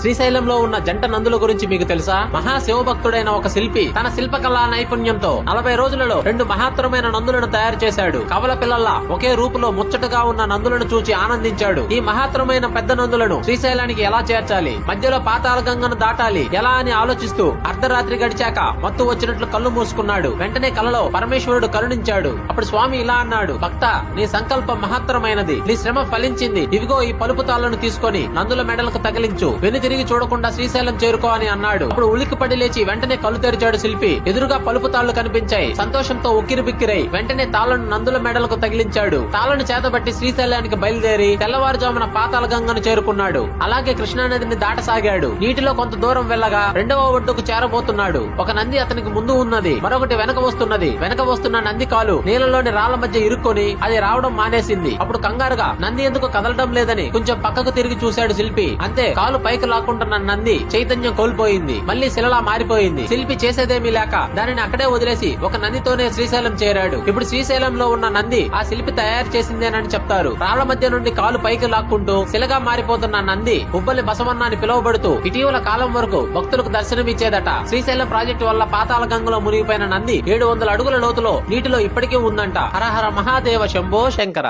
శ్రీశైలంలో ఉన్న జంట నందుల గురించి మీకు తెలుసా? మహాశివభక్తుడైన ఒక శిల్పి తన శిల్పకళా నైపుణ్యంతో 40 రోజులలో 2 మహత్తరమైన నందులను తయారు చేశాడు. కవల పిల్లల్లా ఒకే రూపులో ముచ్చటగా ఉన్న నందులను చూచి ఆనందించాడు. ఈ మహత్తరమైన పెద్ద నందులను శ్రీశైలానికి ఎలా చేర్చాలి, మధ్యలో పాతాళ గంగను దాటాలి ఎలా అని ఆలోచిస్తూ అర్ధరాత్రి గడిచాక మత్తు వచ్చినట్లు కళ్ళు మూసుకున్నాడు. వెంటనే కలలో పరమేశ్వరుడు కరుణించాడు. అప్పుడు స్వామి ఇలా అన్నాడు, భక్త, నీ సంకల్పం మహత్తరమైనది, నీ శ్రమ ఫలించింది. ఇవిగో ఈ పలుపు తాళ్లను తీసుకొని నందుల మెడలకు తగిలించు, వెనుతిరిగి చూడకుండా శ్రీశైలం చేరుకో అని అన్నాడు. అప్పుడు ఉలిక్కిపడి లేచి వెంటనే కళ్ళు తెరిచాడు శిల్పి. ఎదురుగా పలుపు తాళ్లు కనిపించాయి. సంతోషంతో ఉక్కిరిబిక్కిరై వెంటనే తాళ్లను నందుల మెడలకు తగిలించాడు. తాళ్లను చేతబట్టి శ్రీశైలానికి బయలుదేరి తెల్లవారుజామున పాతాళ గంగను చేరుకున్నాడు. అలాగే కృష్ణానదిని దాటసాగాడు. నీటిలో కొంత దూరం వెళ్ళగా 2వ ఒడ్డుకు చేరబోతున్నాడు. ఒక నంది అతనికి ముందు ఉన్నది, మరొకటి వెనక వస్తున్నది. వెనక వస్తున్న నంది కాలు నీళ్లలోని రాళ్ల మధ్య ఇరుక్కొని అది రావడం మానేసింది. అప్పుడు కంగారుగా నంది ఎందుకు కదలడం లేదని కొంచెం పక్కకు తిరిగి చూశాడు శిల్పి. అంతే, కాలు పైకి లాక్కుంటున్న నంది చైతన్యం కోల్పోయింది. మళ్లీ శిలలా మారిపోయింది. శిల్పి చేసేదేమీ లేక దానిని అక్కడే వదిలేసి ఒక నందితోనే శ్రీశైలం చేరాడు. ఇప్పుడు శ్రీశైలంలో ఉన్న నంది ఆ శిల్పి తయారు చేసిందేనని చెప్తారు. రాళ్ల మధ్య నుండి కాలు పైకి లాక్కుంటూ శిలగా మారిపోతున్న నంది ఉబ్బలి బసవన్న అని పిలువబడుతూ ఇటీవల కాలం వరకు భక్తులకు దర్శనమిచ్చేదట. శ్రీశైలం ప్రాజెక్టు వల్ల పాతాళ గంగలో మునిగిపోయిన నంది 700 అడుగుల లోతులో నీటిలో ఇప్పటికీ ఉందంట. హరహర మహాదేవ శంభో శంకర.